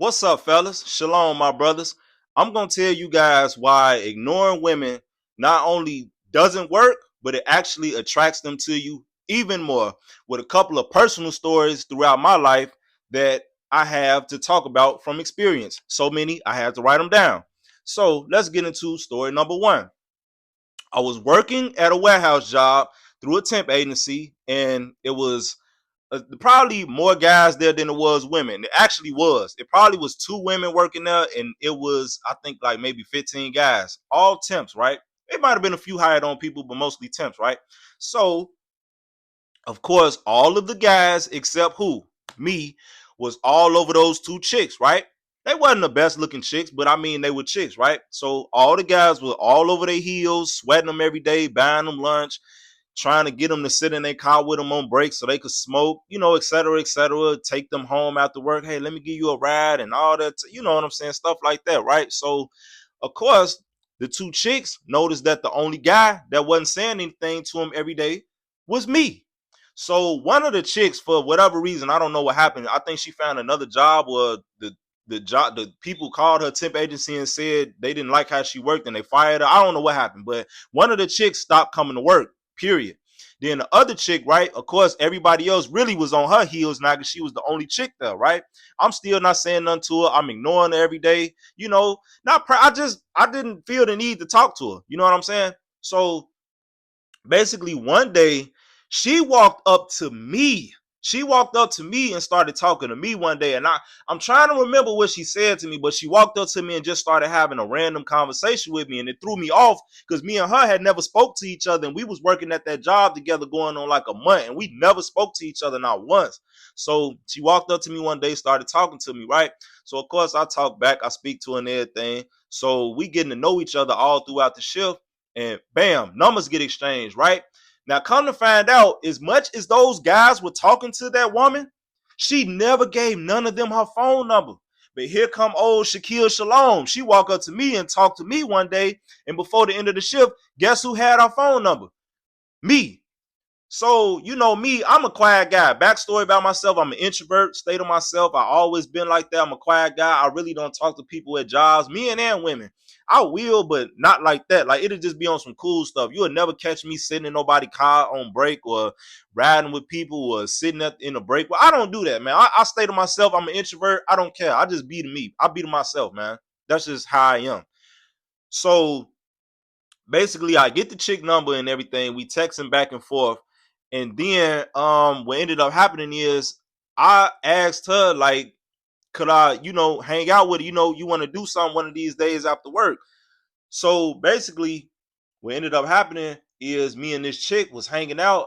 What's up, fellas? Shalom, my brothers. I'm going to tell you guys why ignoring women not only doesn't work, but it actually attracts them to you even more with a couple of personal stories throughout my life that I have to talk about from experience. So many, I had to write them down. So let's get into story number one. I was working at a warehouse job through a temp agency, and it was probably more guys there than it was women. It actually was. It probably was two women working there, and it was, I think, like maybe 15 guys, all temps, right? It might have been a few hired on people, but mostly temps, right? So, of course, all of the guys except who? Me was all over those two chicks, right? They wasn't the best looking chicks, but I mean, they were chicks, right? So, all the guys were all over their heels, sweating them every day, buying them lunch, trying to get them to sit in their car with them on break so they could smoke, et cetera, et cetera. Take them home after work. Hey, let me give you a ride and all that. You know what I'm saying? Stuff like that, right? So, of course, the two chicks noticed that the only guy that wasn't saying anything to him every day was me. So one of the chicks, for whatever reason, I don't know what happened. I think she found another job, or the people called her temp agency and said they didn't like how she worked and they fired her. I don't know what happened, but one of the chicks stopped coming to work. Period. Then the other chick, right? Of course, everybody else really was on her heels now because she was the only chick there, right? I'm still not saying nothing to her. I'm ignoring her every day. I didn't feel the need to talk to her. You know what I'm saying? So basically one day she walked up to me. She walked up to me and started talking to me one day. And I'm trying to remember what she said to me, but she walked up to me and just started having a random conversation with me. And it threw me off because me and her had never spoke to each other. And we was working at that job together going on like a month. And we never spoke to each other, not once. So she walked up to me one day, started talking to me, right? So of course I talk back, I speak to her and everything. So we getting to know each other all throughout the shift, and bam, numbers get exchanged, right? Now, come to find out, as much as those guys were talking to that woman, she never gave none of them her phone number. But here come old Shaquille Shalom. She walked up to me and talked to me one day, and before the end of the shift, guess who had her phone number? Me. So, you know me, I'm a quiet guy. Backstory about myself, I'm an introvert, stay to myself. I always been like that. I'm a quiet guy. I really don't talk to people at jobs, men and women. I will, but not like that. Like, it'll just be on some cool stuff. You'll never catch me sitting in nobody's car on break or riding with people or sitting in a break. Well, I don't do that, man. I stay to myself. I'm an introvert. I don't care. I just be to me. I be to myself, man. That's just how I am. So, basically I get the chick number and everything. We texting back and forth. And then what ended up happening is I asked her, like, could I, hang out with her, you want to do something one of these days after work. So basically what ended up happening is me and this chick was hanging out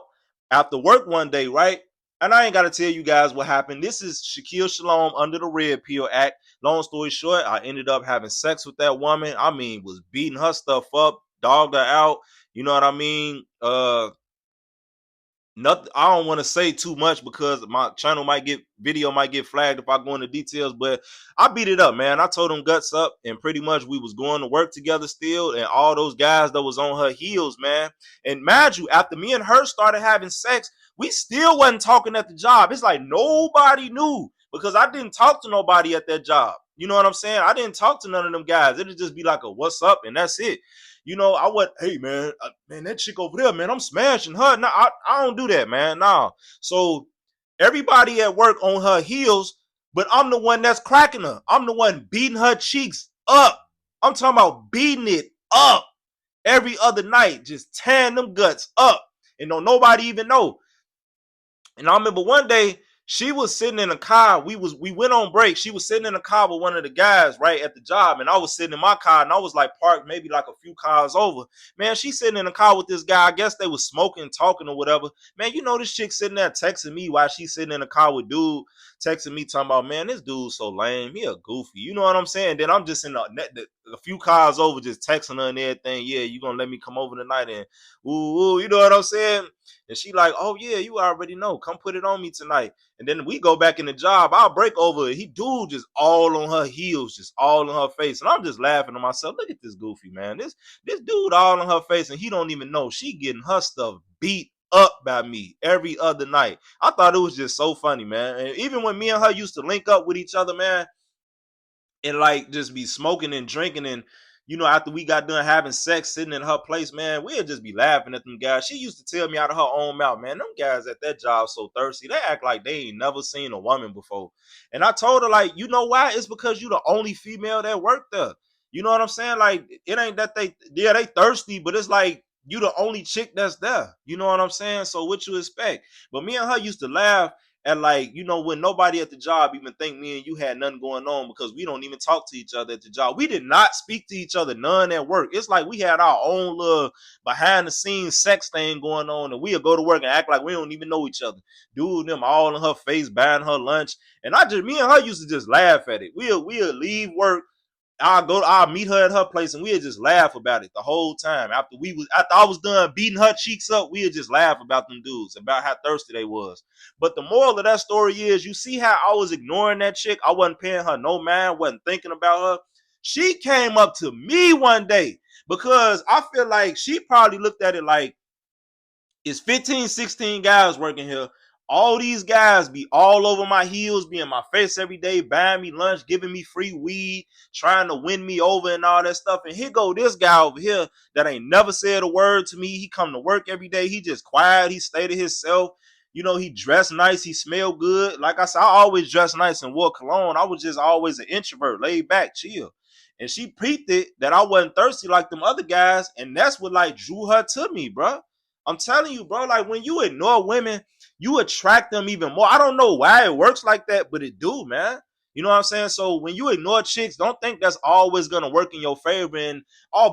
after work one day, right? And I ain't gotta tell you guys what happened. This is Shaquille Shalom under the Red Pill Act. Long story short, I ended up having sex with that woman. I mean, was beating her stuff up, dogged her out. You know what I mean? Nothing. I don't want to say too much because my channel might get flagged if I go into details. But I beat it up, man. I told them guts up, and pretty much we was going to work together still, and all those guys that was on her heels, man. And mind you, after me and her started having sex, we still wasn't talking at the job. It's like nobody knew because I didn't talk to nobody at that job. You know what I'm saying? I didn't talk to none of them guys. It'd just be like a what's up, and that's it. I would, hey man, man, that chick over there, man, I'm smashing her. No, I don't do that, man. No. So everybody at work on her heels, but I'm the one that's cracking her. I'm the one beating her cheeks up. I'm talking about beating it up every other night, just tearing them guts up. And don't nobody even know. And I remember one day she was sitting in a car. We went on break. She was sitting in a car with one of the guys right at the job, and I was sitting in my car, and I was like parked maybe like a few cars over. Man, she sitting in a car with this guy. I guess they was smoking, talking, or whatever. Man, this chick sitting there texting me while she's sitting in a car with dude, texting me talking about, man, this dude's so lame. He a goofy. You know what I'm saying? Then I'm just in a few cars over, just texting her and everything. Yeah, you gonna let me come over tonight and ooh, you know what I'm saying? And she like, oh yeah, you already know. Come put it on me tonight. And then we go back in the job. I'll break over. He dude just all on her heels, just all on her face. And I'm just laughing to myself. Look at this goofy man. This dude all on her face, and he don't even know. She getting her stuff beat up by me every other night. I thought it was just so funny, man. And even when me and her used to link up with each other, man, and like just be smoking and drinking. And after we got done having sex, sitting in her place, man, we'd just be laughing at them guys. She used to tell me out of her own mouth, man, them guys at that job so thirsty. They act like they ain't never seen a woman before. And I told her, like, you know why? It's because you the only female that worked there. You know what I'm saying? Like, it ain't that they thirsty, but it's like you the only chick that's there. You know what I'm saying? So what you expect? But me and her used to laugh. And like, when nobody at the job even think me and you had nothing going on, because we don't even talk to each other at the job. We did not speak to each other, none at work. It's like we had our own little behind the scenes sex thing going on, and we'll go to work and act like we don't even know each other. Dude, them all in her face, buying her lunch. And me and her used to just laugh at it. We'll leave work. I'll meet her at her place, and we'd just laugh about it the whole time. After I was done beating her cheeks up, we'd just laugh about them dudes, about how thirsty they was. But the moral of that story is, you see how I was ignoring that chick? I wasn't paying her no mind, wasn't thinking about her. She came up to me one day, because I feel like she probably looked at it like, it's 15, 16 guys working here. All these guys be all over my heels, be in my face every day, buying me lunch, giving me free weed, trying to win me over and all that stuff. And here go this guy over here that ain't never said a word to me. He come to work every day. He just quiet. He stay to himself. He dressed nice. He smelled good. Like I said, I always dressed nice and wore cologne. I was just always an introvert, laid back, chill. And she peeped it that I wasn't thirsty like them other guys. And that's what like drew her to me, bro. I'm telling you, bro, like when you ignore women, you attract them even more. I don't know why it works like that, but it do, man. You know what I'm saying? So when you ignore chicks, don't think that's always going to work in your favor. And,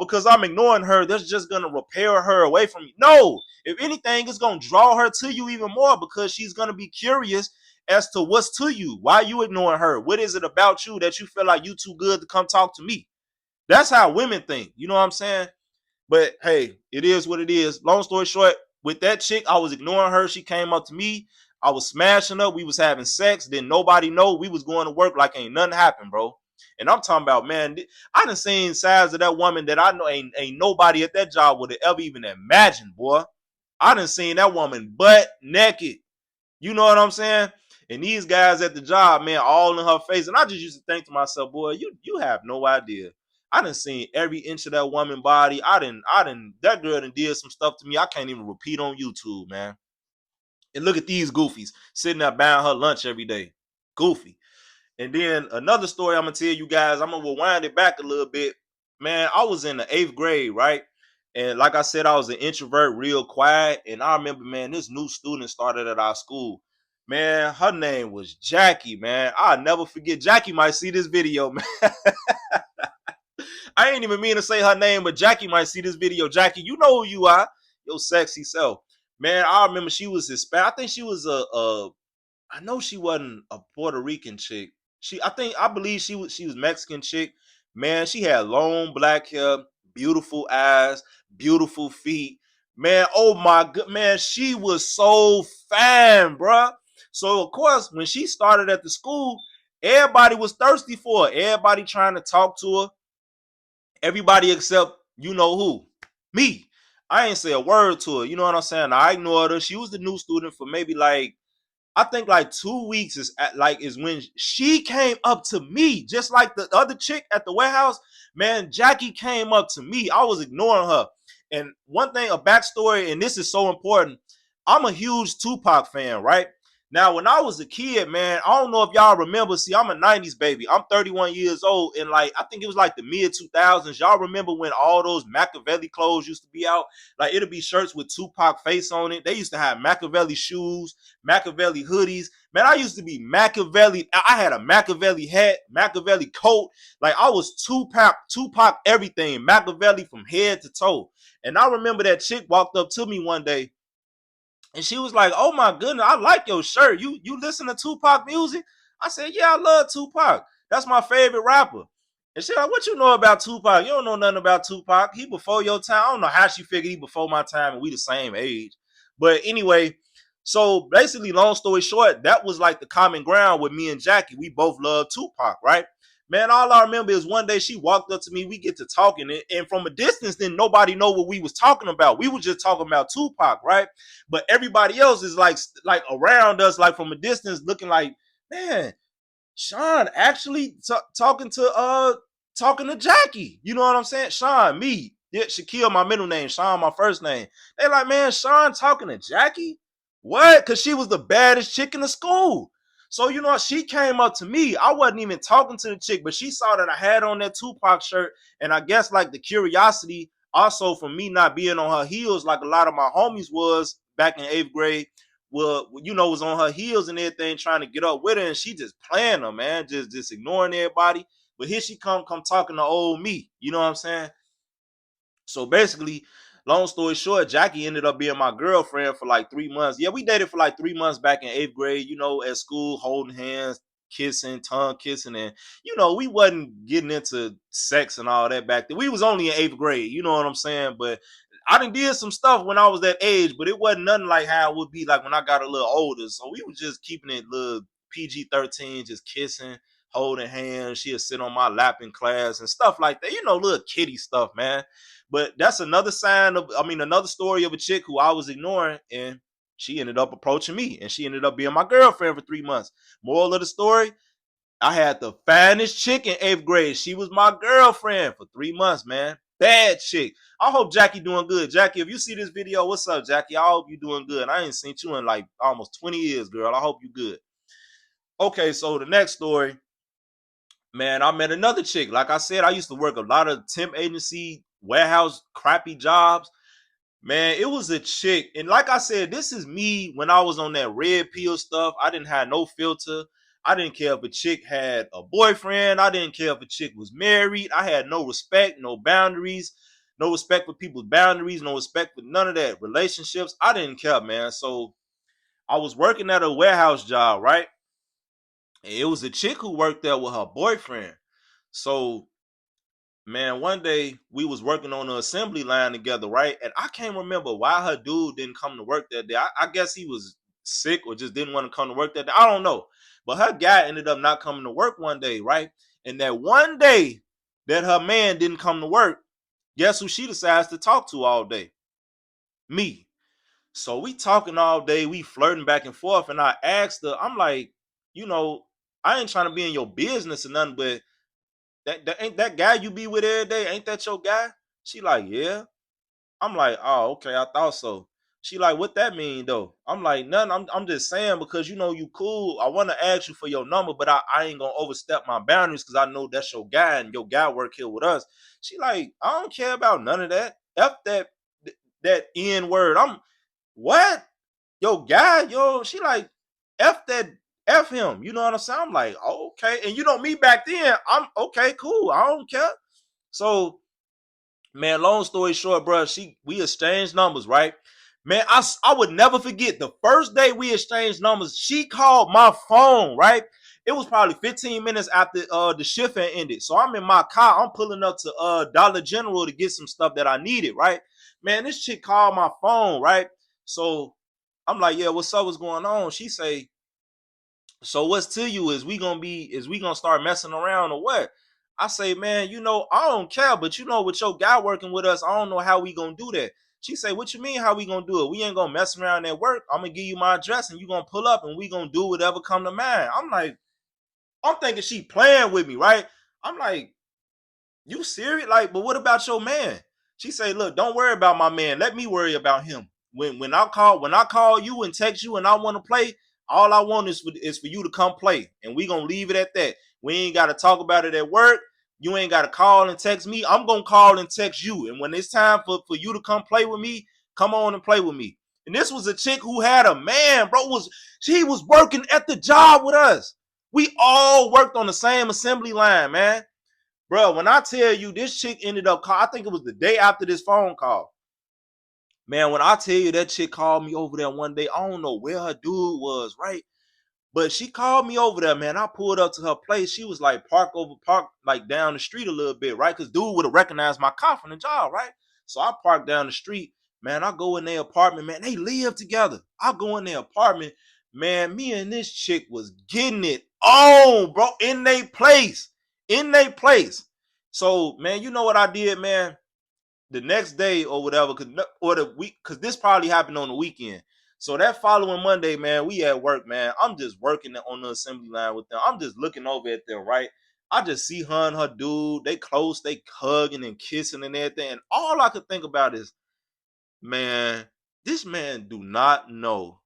because I'm ignoring her, that's just going to repel her away from you. No, if anything, it's going to draw her to you even more, because she's going to be curious as to what's to you. Why you ignoring her? What is it about you that you feel like you too good to come talk to me? That's how women think. You know what I'm saying? But hey, it is what it is. Long story short, with that chick, I was ignoring her. She came up to me. I was smashing up. We was having sex. Then nobody know. We was going to work like ain't nothing happened, bro. And I'm talking about, man, I done seen sides of that woman that I know ain't nobody at that job would have ever even imagined, boy. I done seen that woman butt naked. You know what I'm saying? And these guys at the job, man, all in her face. And I just used to think to myself, boy, you have no idea. I done seen every inch of that woman body. That girl done did some stuff to me I can't even repeat on YouTube, man. And look at these goofies sitting there buying her lunch every day. Goofy. And then another story I'm gonna tell you guys, I'm gonna rewind it back a little bit. Man, I was in the 8th grade, right? And like I said, I was an introvert, real quiet. And I remember, man, this new student started at our school. Man, her name was Jackie, man. I'll never forget. Jackie might see this video, man. I ain't even mean to say her name, but Jackie might see this video. Jackie, you know who you are. Your sexy self. Man, I remember she was Hispanic. I think she was I know she wasn't a Puerto Rican chick. I believe she was Mexican chick. Man, she had long black hair, beautiful eyes, beautiful feet. Man, oh my god, man, she was so fine, bruh. So of course, when she started at the school, everybody was thirsty for her. Everybody trying to talk to her. Everybody except you know who, me. I ain't say a word to her. You know what I'm saying? I ignored her. She was the new student for maybe like I think like 2 weeks is when she came up to me, just like the other chick at the warehouse. Man, Jackie came up to me. I was ignoring her. And one thing, a backstory, and this is so important. I'm a huge Tupac fan, right? Now, when I was a kid, man, I don't know if y'all remember. See, I'm a 90s baby. I'm 31 years old. And like, I think it was like the mid 2000s. Y'all remember when all those Machiavelli clothes used to be out? Like, it'll be shirts with Tupac face on it. They used to have Machiavelli shoes, Machiavelli hoodies. Man, I used to be Machiavelli. I had a Machiavelli hat, Machiavelli coat. Like, I was Tupac everything, Machiavelli from head to toe. And I remember that chick walked up to me one day and she was like, "Oh my goodness, I like your shirt. You listen to Tupac music?" I said, "Yeah, I love Tupac. That's my favorite rapper." And she like, "What you know about Tupac? You don't know nothing about Tupac. He before your time." I don't know how she figured he before my time and we the same age. But anyway, so basically, long story short, that was like the common ground with me and Jackie. We both love Tupac, right? Man, all I remember is one day she walked up to me, we get to talking, and from a distance, then nobody know what we was talking about. We were just talking about Tupac, right? But everybody else is like around us, like from a distance, looking like, man, Sean actually talking to Jackie. You know what I'm saying? Sean, me. Yeah, Shaquille, my middle name. Sean, my first name. They like, man, Sean talking to Jackie? What? Because she was the baddest chick in the school. So, you know, she came up to me. I wasn't even talking to the chick, but she saw that I had on that Tupac shirt. And I guess like the curiosity also from me not being on her heels like a lot of my homies was back in 8th grade, was on her heels and everything, trying to get up with her, and she just playing her, man, just ignoring everybody. But here she come talking to old me. You know what I'm saying? So basically, long story short, Jackie ended up being my girlfriend for like 3 months. Yeah, we dated for like 3 months back in 8th grade, at school, holding hands, kissing, tongue kissing, and we wasn't getting into sex and all that back then. We was only in 8th grade, you know what I'm saying? But I done did some stuff when I was that age, but it wasn't nothing like how it would be like when I got a little older. So we was just keeping it little PG-13, just kissing, holding hands. She'd sit on my lap in class and stuff like that. Little kitty stuff, man. But that's another story of a chick who I was ignoring, and she ended up approaching me, and she ended up being my girlfriend for 3 months. Moral of the story, I had the finest chick in 8th grade. She was my girlfriend for 3 months, man. Bad chick. I hope Jackie doing good. Jackie, if you see this video, what's up, Jackie? I hope you doing good. I ain't seen you in like almost 20 years, girl. I hope you good. Okay, so the next story, man, I met another chick. Like I said, I used to work a lot of temp agency, warehouse, crappy jobs. Man, it was a chick. And like I said, this is me when I was on that red pill stuff. I didn't have no filter. I didn't care if a chick had a boyfriend. I didn't care if a chick was married. I had no respect, no boundaries, no respect for people's boundaries, no respect for none of that. Relationships, I didn't care, man. So I was working at a warehouse job, right? And it was a chick who worked there with her boyfriend. So man, one day we was working on the assembly line together, right? And I can't remember why her dude didn't come to work that day. I guess he was sick or just didn't want to come to work that day. I don't know. But her guy ended up not coming to work one day, right? And that one day that her man didn't come to work, guess who she decides to talk to all day? Me. So we talking all day, we flirting back and forth, and I asked her, I'm like, I ain't trying to be in your business or nothing, but that ain't that guy you be with every day, ain't that your guy? She like, yeah. I'm like, oh, okay, I thought so. She like, what that mean though? I'm like, nothing. I'm just saying because you cool. I want to ask you for your number, but I ain't gonna overstep my boundaries because I know that's your guy and your guy work here with us. She like, I don't care about none of that. F that N word. I'm what? Yo, guy, yo, she like, F that, F him. You know what I'm saying? I'm like, oh, okay. And me back then, I'm okay, cool. I don't care. So, man, long story short, bro, we exchanged numbers, right? Man, I would never forget the first day we exchanged numbers. She called my phone, right? It was probably 15 minutes after the shift had ended. So I'm in my car. I'm pulling up to Dollar General to get some stuff that I needed, right? Man, this chick called my phone, right? So I'm like, yeah, what's up? What's going on? She say, so what's to you? Is we gonna start messing around or what? I say, man, I don't care, but with your guy working with us, I don't know how we gonna do that. She say, what you mean how we gonna do it? We ain't gonna mess around at work. I'm gonna give you my address and you gonna pull up and we gonna do whatever come to mind. I'm thinking she playing with me, right? I'm like, you serious? Like, but what about your man? She say, look, don't worry about my man. Let me worry about him. When I call you and text you and I want to play, all I want is for you to come play. And we gonna leave it at that. We ain't gotta talk about it at work. You ain't gotta call and text me. I'm gonna call and text you. And when it's time for you to come play with me, come on and play with me. And this was a chick who had a man, bro. She was working at the job with us. We all worked on the same assembly line, man. Bro, when I tell you this chick ended up I think it was the day after this phone call. Man, when I tell you that chick called me over there one day, I don't know where her dude was, right? But she called me over there, man. I pulled up to her place. She was like parked like down the street a little bit, right? Because dude would have recognized my car from the job, right? So I parked down the street. Man, I go in their apartment, man. They live together. I go in their apartment. Man, me and this chick was getting it on, bro, in their place. In their place. So, man, you know what I did, man? The next day or whatever, or the week, because this probably happened on the weekend. So that following Monday, man, we at work, man. I'm just working on the assembly line with them. I'm just looking over at them, right? I just see her and her dude. They close, they hugging and kissing and everything. And all I could think about is, man, this man do not know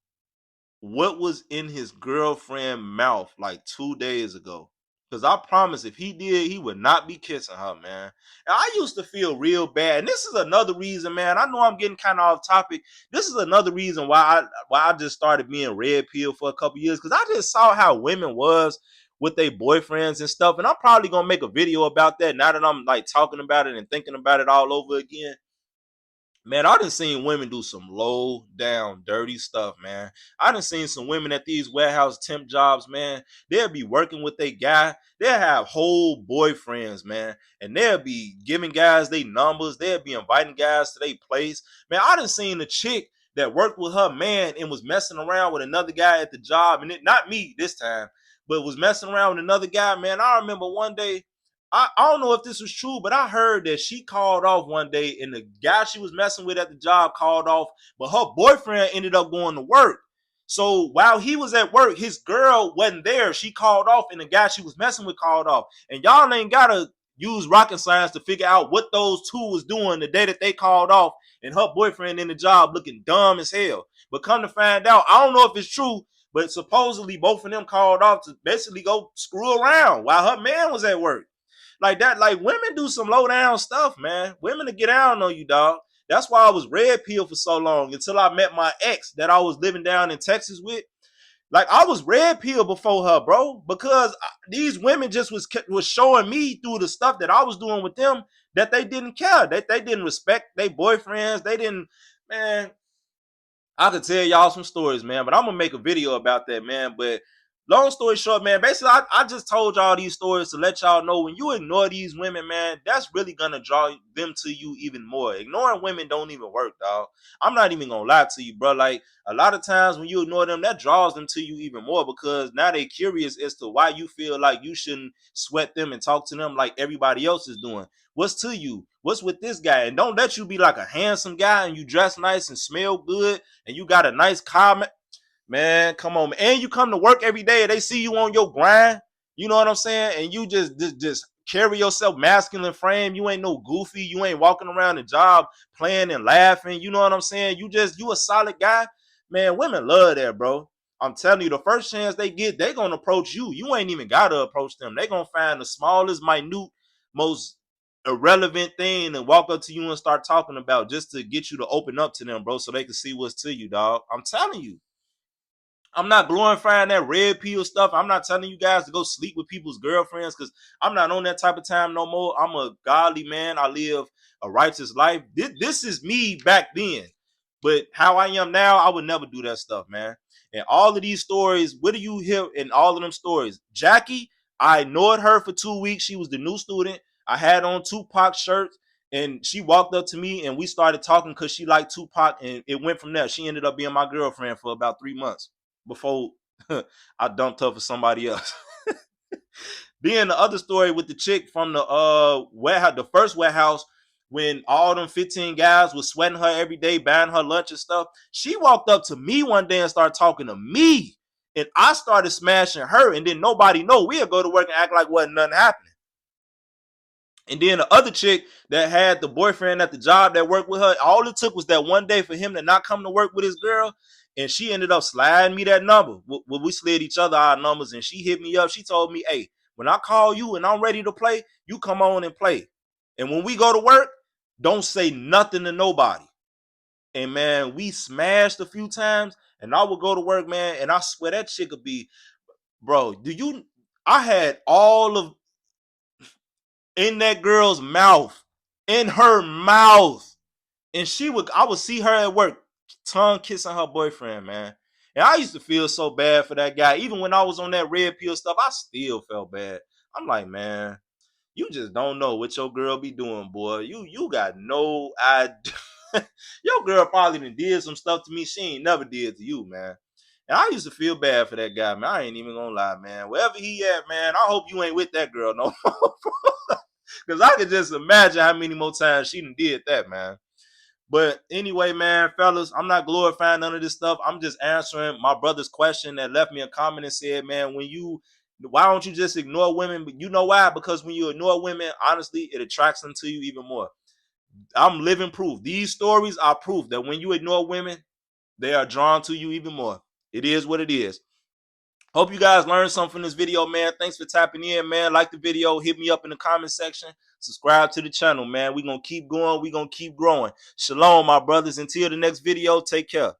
what was in his girlfriend mouth like 2 days ago. Because I promise if he did, he would not be kissing her, man. And I used to feel real bad. And this is another reason, man. I know I'm getting kind of off topic. This is another reason why I just started being red pill for a couple years. Because I just saw how women was with their boyfriends and stuff. And I'm probably gonna make a video about that now that I'm like talking about it and thinking about it all over again. Man, I done seen women do some low down dirty stuff, man. I done seen some women at these warehouse temp jobs, man. They'll be working with a guy. They'll have whole boyfriends, man. And they'll be giving guys their numbers. They'll be inviting guys to their place. Man, I done seen a chick that worked with her man and was messing around with another guy at the job. And it not me this time, but was messing around with another guy, man. I remember one day I don't know if this was true, but I heard that she called off one day and the guy she was messing with at the job called off, but her boyfriend ended up going to work. So while he was at work, his girl wasn't there. She called off and the guy she was messing with called off. And y'all ain't got to use rocket science to figure out what those two was doing the day that they called off and her boyfriend in the job looking dumb as hell. But come to find out, I don't know if it's true, but supposedly both of them called off to basically go screw around while her man was at work. Like that, like women do some low down stuff, man. Women to get down on you, dog. That's why I was red pill for so long until I met my ex that I was living down in Texas with. Like I was red pill before her, bro, because these women just was showing me through the stuff that I was doing with them that they didn't care, that they didn't respect their boyfriends, they didn't, man. I could tell y'all some stories, man, but I'm gonna make a video about that, man. But long story short, man, basically I just told y'all these stories to let y'all know when you ignore these women, man, that's really gonna draw them to you even more. Ignoring women don't even work, dog. I'm not even gonna lie to you, bro. Like a lot of times when you ignore them, that draws them to you even more because now they curious as to why you feel like you shouldn't sweat them and talk to them like everybody else is doing. What's to you? What's with this guy? And don't let you be like a handsome guy and you dress nice and smell good and you got a nice comment. Man, come on, man. And you come to work every day and they see you on your grind. You know what I'm saying? And you just carry yourself masculine frame. You ain't no goofy. You ain't walking around the job playing and laughing. You know what I'm saying? You a solid guy. Man, women love that, bro. I'm telling you, the first chance they get, they gonna approach you. You ain't even gotta approach them. They gonna find the smallest, minute, most irrelevant thing and walk up to you and start talking about just to get you to open up to them, bro, so they can see what's to you, dog. I'm telling you. I'm not glorifying that red pill stuff. I'm not telling you guys to go sleep with people's girlfriends because I'm not on that type of time no more. I'm a godly man. I live a righteous life. This is me back then. But how I am now, I would never do that stuff, man. And all of these stories, what do you hear in all of them stories? Jackie, I ignored her for 2 weeks. She was the new student. I had on Tupac shirts. And she walked up to me and we started talking because she liked Tupac. And it went from there. She ended up being my girlfriend for about 3 months before I dumped her for somebody else. Then the other story with the chick from the warehouse, the first warehouse, when all them 15 guys was sweating her every day, buying her lunch and stuff. She walked up to me one day and started talking to me. And I started smashing her, and then nobody know. We'll go to work and act like wasn't nothing happening. And then the other chick that had the boyfriend at the job that worked with her, all it took was that one day for him to not come to work with his girl. And she ended up sliding me that number. We slid each other our numbers and she hit me up. She told me, hey, when I call you and I'm ready to play, you come on and play. And when we go to work, don't say nothing to nobody. And man, we smashed a few times and I would go to work, man. And I swear that chick would be, bro, I had all of in that girl's mouth, in her mouth. And I would see her at work, tongue kissing her boyfriend, man. And I used to feel so bad for that guy. Even when I was on that red pill stuff, I still felt bad. I'm like, man, you just don't know what your girl be doing, boy. You got no idea. Your girl probably done did some stuff to me she ain't never did to you, man. And I used to feel bad for that guy, man. I ain't even gonna lie, man. Wherever he at, man, I hope you ain't with that girl no more. Because I could just imagine how many more times she done did that, man. But anyway, man, fellas, I'm not glorifying none of this stuff. I'm just answering my brother's question that left me a comment and said, man, why don't you just ignore women? But you know why? Because when you ignore women, honestly, it attracts them to you even more. I'm living proof. These stories are proof that when you ignore women, they are drawn to you even more. It is what it is. Hope you guys learned something from this video, man. Thanks for tapping in, man. Like the video, hit me up in the comment section. Subscribe to the channel, man. We're going to keep going. We're going to keep growing. Shalom, my brothers. Until the next video, take care.